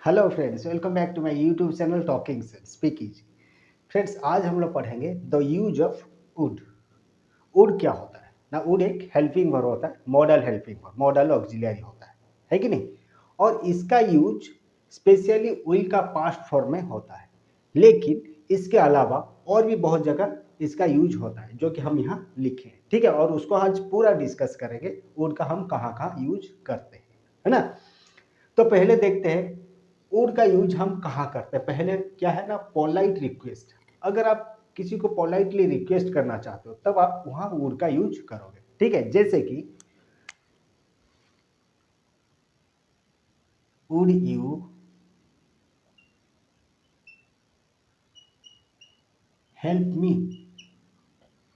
Hello friends, welcome back to my YouTube channel talking speak easy. Friends, आज हम लोग पढ़ेंगे the use of would. Would क्या होता है ना? वुड एक हेल्पिंग वर्ब होता है, model helping verb, model auxiliary होता है कि नहीं? और इसका यूज स्पेशली विल का पास्ट फॉर्म में होता है, लेकिन इसके अलावा और भी बहुत जगह इसका यूज होता है जो कि हम यहाँ लिखे हैं, ठीक है? और उसको आज पूरा डिस्कस करेंगे, वुड का हम कहाँ कहाँ यूज करते हैं, है ना? तो पहले देखते हैं वुड का यूज हम कहाँ करते हैं। पहले क्या है ना, पोलाइट रिक्वेस्ट। अगर आप किसी को पोलाइटली रिक्वेस्ट करना चाहते हो तब आप वहां वुड का यूज करोगे, ठीक है? जैसे कि वुड यू हेल्प मी,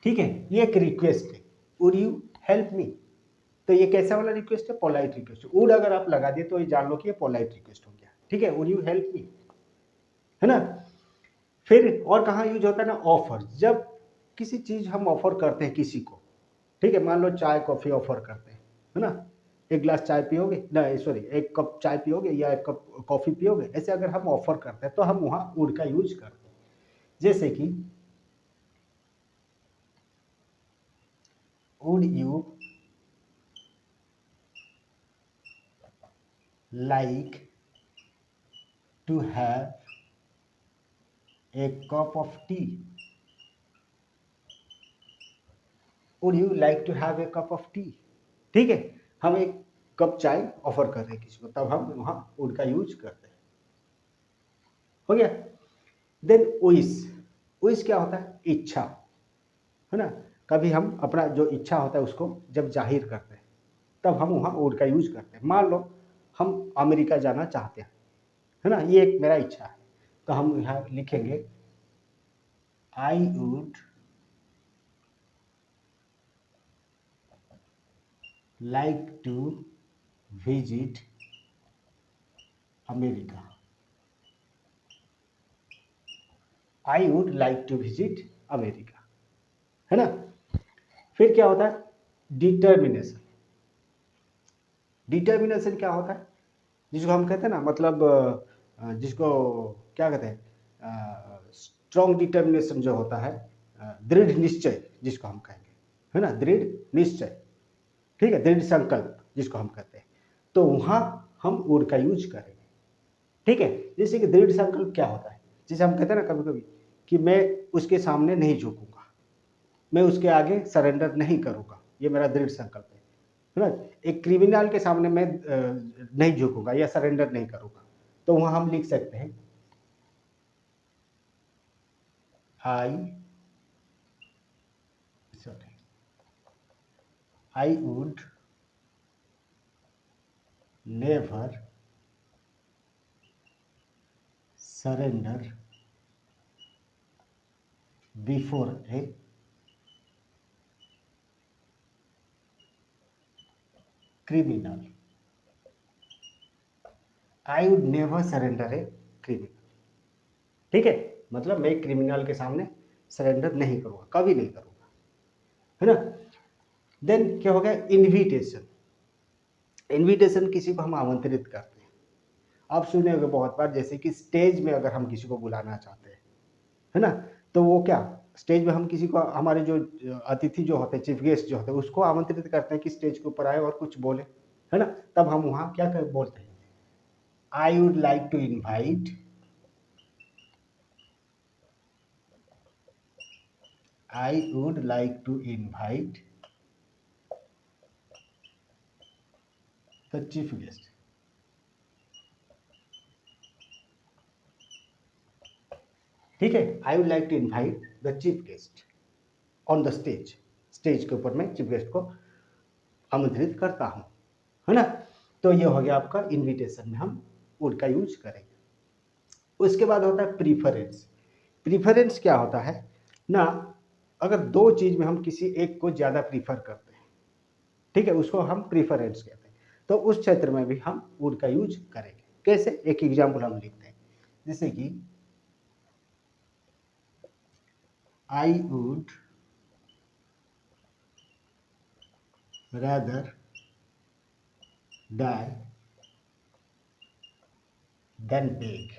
ठीक है? ये एक रिक्वेस्ट है, वुड यू हेल्प मी। तो ये कैसा वाला रिक्वेस्ट है? Polite request. वुड अगर आप लगा दिए तो ये जान लो कि ये पोलाइट रिक्वेस्ट हो गया, ठीक है? वुड यू हेल्प मी, है ना? फिर और कहाँ यूज होता है ना, ऑफर। जब किसी चीज हम ऑफर करते हैं किसी को, ठीक है? मान लो चाय कॉफी ऑफर करते हैं, है ना? एक गिलास चाय पियोगे ना, सॉरी, एक कप चाय पियोगे या एक कप कॉफी पियोगे, ऐसे अगर हम ऑफर करते हैं तो हम वहां वुड का यूज करते हैं। जैसे कि would you like to have a cup of tea. Would you like to have a cup of tea, ठीक है? हम एक कप चाय ऑफर कर रहे हैं किसी को, तब हम वहां वुड का यूज करते हैं। हो गया। Then wish. विश क्या होता है? इच्छा, है ना? कभी हम अपना जो इच्छा होता है उसको जब जाहिर करते हैं तब हम वहाँ वुड का यूज करते हैं। मान लो हम अमेरिका जाना चाहते हैं, है ना? ये एक मेरा इच्छा है, तो हम यहाँ लिखेंगे I would like to visit America. I would like to visit America, है ना? फिर क्या होता है? डिटर्मिनेशन। डिटर्मिनेशन क्या होता है? जिसको हम कहते हैं ना, मतलब जिसको क्या कहते हैं, स्ट्रॉन्ग डिटर्मिनेशन जो होता है, दृढ़ निश्चय जिसको हम कहेंगे, है ना? दृढ़ निश्चय, ठीक है? दृढ़ संकल्प जिसको हम कहते हैं, तो वहां हम वुड का यूज करेंगे, ठीक है? जैसे कि दृढ़ संकल्प क्या होता है? जैसे हम कहते हैं ना कभी कभी कि मैं उसके सामने नहीं झुकूंगा, मैं उसके आगे सरेंडर नहीं करूंगा, ये मेरा दृढ़ संकल्प है ना? एक क्रिमिनल के सामने मैं नहीं झुकूंगा या सरेंडर नहीं करूंगा, तो वहां हम लिख सकते हैं आई sorry I would never surrender before a criminal. I would never surrender a criminal, ठीक है? मतलब मैं क्रिमिनल के सामने सरेंडर नहीं करूंगा, कभी नहीं करूंगा, है ना? देन क्या हो गया? इनविटेशन। इनविटेशन किसी को हम आमंत्रित करते हैं। आप सुने होंगे बहुत बार, जैसे कि स्टेज में अगर हम किसी को बुलाना चाहते हैं, है ना? तो वो क्या, स्टेज में हम किसी को, हमारे जो अतिथि जो होते हैं, चीफ गेस्ट जो होते हैं, उसको आमंत्रित करते हैं कि स्टेज के ऊपर आए और कुछ बोले, है ना? तब हम वहाँ क्या कर बोलते हैं? I would like to invite I would like to invite the chief guest, ठीक है? I would like to invite the chief guest on the stage. Stage के ऊपर मैं चीफ गेस्ट को आमंत्रित करता हूँ, है ना? तो ये हो गया आपका इनविटेशन में हम वुड का यूज करेंगे। उसके बाद होता है प्रीफरेंस। प्रीफरेंस क्या होता है ना? अगर दो चीज में हम किसी एक को ज्यादा प्रीफर करते हैं, ठीक है, उसको हम प्रीफरेंस कहते हैं। तो उस क्षेत्र में भी हम वुड का यूज करेंगे। कैसे? एक एग्जाम्पल हम लिखते हैं, जैसे कि I would rather die than beg,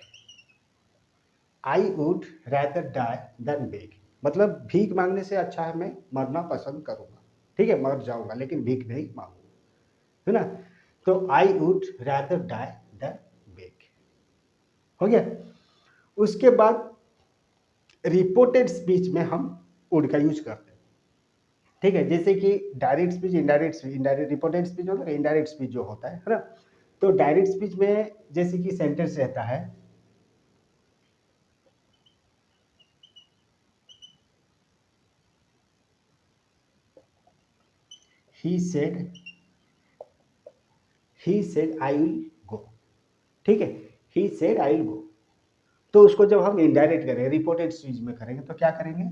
I would rather die than beg, मतलब भीख मांगने से अच्छा है मैं मरना पसंद करूंगा, ठीक है, मर जाऊंगा लेकिन भीख नहीं मांगूंगा, है ना। तो I would rather die than beg, हो गया। उसके बाद रिपोर्टेड स्पीच में हम वुड का यूज करते हैं, ठीक है, जैसे कि direct speech, indirect speech, indirect reported speech होता है, इनडायरेक्ट स्पीच जो होता है ना। तो डायरेक्ट स्पीच में जैसे कि सेंटेंस रहता है, he said, he said I will go, ठीक है, he said I will go. तो उसको जब हम इनडायरेक्ट करेंगे, रिपोर्टेड स्पीच में करेंगे तो क्या करेंगे,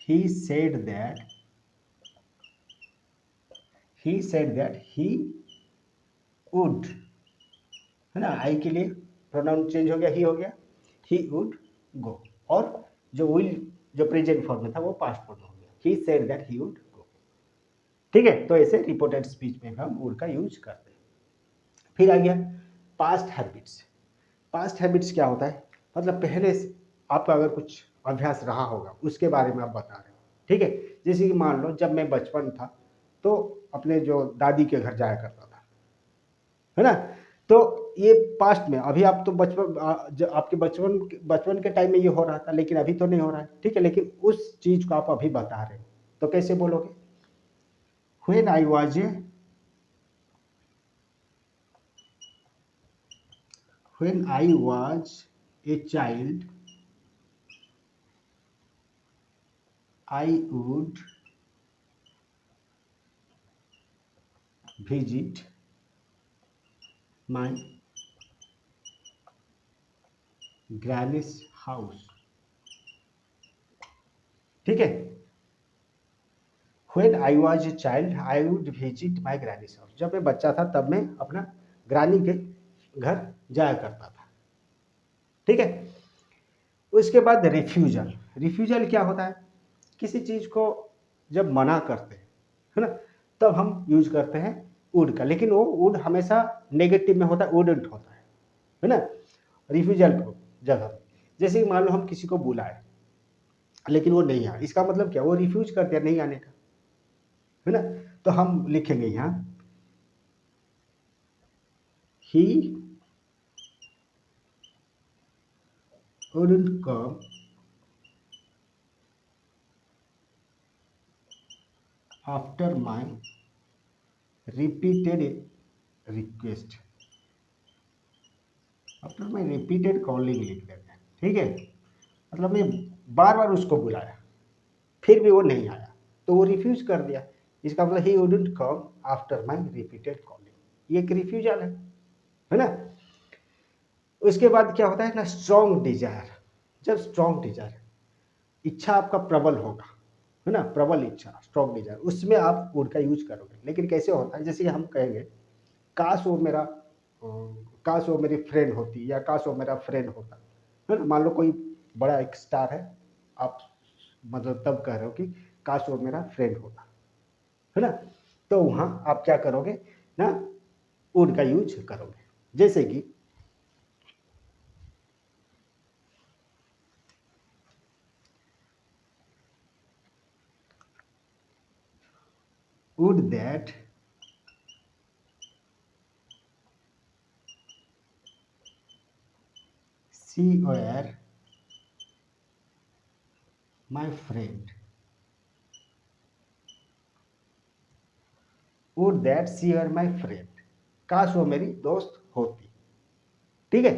he said that, he said that he would, है ना, आई के लिए प्रोनाउन चेंज हो गया, ही हो गया, ही वुड गो, और जो विल जो प्रेजेंट फॉर्म में था वो पास्ट फॉर्म में हो गया, he said that he would go, ठीक है। तो ऐसे रिपोर्टेड स्पीच में हम वुड का यूज करते हैं। फिर आ गया पास्ट हैबिट्स। पास्ट हैबिट्स क्या होता है, मतलब पहले से आपका अगर कुछ अभ्यास रहा होगा उसके बारे में आप बता रहे हो, ठीक है। जैसे कि मान लो जब मैं बचपन था तो अपने जो दादी के घर जाया करता था, है ना। तो ये पास्ट में, अभी आप तो बचपन आपके बचपन के टाइम में ये हो रहा था, लेकिन अभी तो नहीं हो रहा है, ठीक है, लेकिन उस चीज को आप अभी बता रहे हो, तो कैसे बोलोगे, when I was a, when I was a child I would visit my granny's house, ठीक है। When I was a child, I would visit my granny's house, जब मैं बच्चा था तब मैं अपना ग्रानी के घर जाया करता था, ठीक है। उसके बाद रिफ्यूजल। रिफ्यूजल क्या होता है, किसी चीज को जब मना करते हैं, है ना, तब हम यूज करते हैं वुड का, लेकिन वो वुड हमेशा नेगेटिव में होता है, वुडंट होता है ना, रिफ्यूजल को जगह। जैसे कि मान लो हम किसी को बुलाए लेकिन वो नहीं आया, इसका मतलब क्या, वो रिफ्यूज कर दिया नहीं आने का, है ना। तो हम लिखेंगे यहाँ ही wouldn't come after my repeated request, after my repeated calling लिख देते हैं, ठीक है। मतलब मैं बार बार उसको बुलाया फिर भी वो नहीं आया, तो वो रिफ्यूज कर दिया, इसका मतलब ही wouldn't come after my repeated calling, ये एक रिफ्यूजल है ना। उसके बाद क्या होता है ना, स्ट्रॉन्ग डिजायर। जब स्ट्रॉन्ग डिजायर, इच्छा आपका प्रबल होगा, है ना, प्रबल इच्छा, स्ट्रॉन्ग डिजायर, उसमें आप वुड का यूज करोगे। लेकिन कैसे होता है, जैसे कि हम कहेंगे काश वो मेरा काश वो मेरी फ्रेंड होती, या काश वो मेरा फ्रेंड होता, है ना। मान लो कोई बड़ा एक स्टार है, आप मतलब तब कह रहे हो कि काश वो मेरा फ्रेंड होता, है ना। तो वहां आप क्या करोगे ना, वुड का यूज करोगे। जैसे कि would that she were my friend, would that she were my friend, काश वो मेरी दोस्त होती, ठीक है।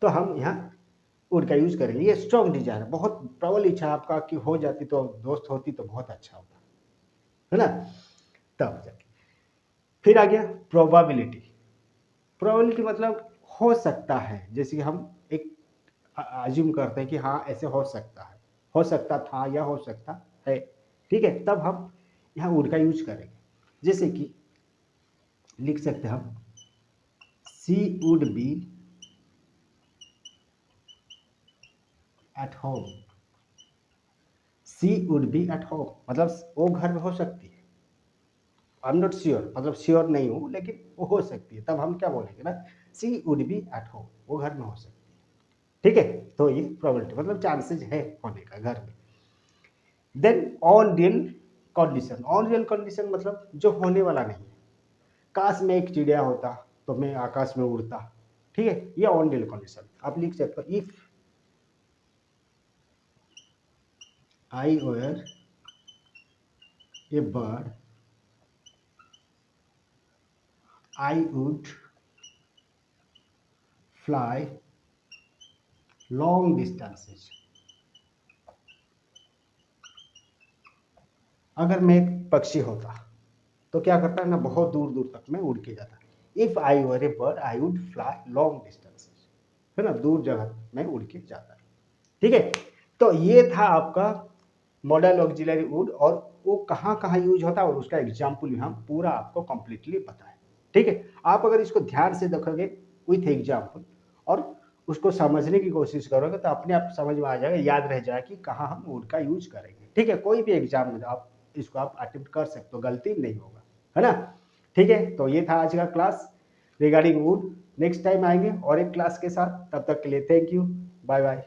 तो हम यहाँ वुड का यूज करेंगे। ये स्ट्रॉन्ग डिजायर, बहुत प्रबल इच्छा आपका कि हो जाती तो दोस्त होती तो बहुत अच्छा होता, है ना। तब जाके फिर आ गया प्रोबेबिलिटी। प्रोबेबिलिटी मतलब हो सकता है, जैसे कि हम एक अज्यूम करते हैं कि हाँ ऐसे हो सकता है, हो सकता था या हो सकता है, ठीक है। तब हम यहाँ वुड का यूज करेंगे। जैसे कि लिख सकते हैं हम she would be at home, she would be at home, मतलब वो घर में हो सकती है, आई एम नॉट श्योर, मतलब श्योर नहीं हूँ, लेकिन वो हो सकती है, तब हम क्या बोलेंगे ना, she would be at home, वो घर में हो सकती है। ठीक है, तो ये प्रोबेबिलिटी मतलब चांसेस है होने का घर में। Then unreal condition, unreal condition मतलब जो होने वाला नहीं है। काश में एक चिड़िया होता तो मैं आकाश में उड़ता। ठीक है, ये ऑन रियल कंडीशन आप लिख सकते हो, if I were a bird I would fly long distances. अगर मैं एक पक्षी होता तो क्या करता है ना, बहुत दूर दूर तक मैं उड़ के जाता। If I were A bird I would fly long distances, है ना, दूर जगह मैं उड़ के जाता। ठीक है, तो ये था आपका मॉडल ऑक्सिलरी वुड, और वो कहाँ कहाँ यूज होता है और उसका एग्जाम्पल भी हम पूरा आपको कंप्लीटली बताएं। ठीक है, आप अगर इसको ध्यान से देखोगे विथ एग्जाम्पल और उसको समझने की कोशिश करोगे तो अपने आप समझ में आ जाएगा, याद रह जाएगा कि कहाँ हम वुड का यूज करेंगे। ठीक है, कोई भी एग्जाम में आप इसको आप अटेम्प्ट कर सकते हो, गलती नहीं होगा, है ना। ठीक है, तो ये था आज का class regarding would. Next time आएंगे और एक क्लास के साथ, तब तक के लिए थैंक यू, बाय बाय।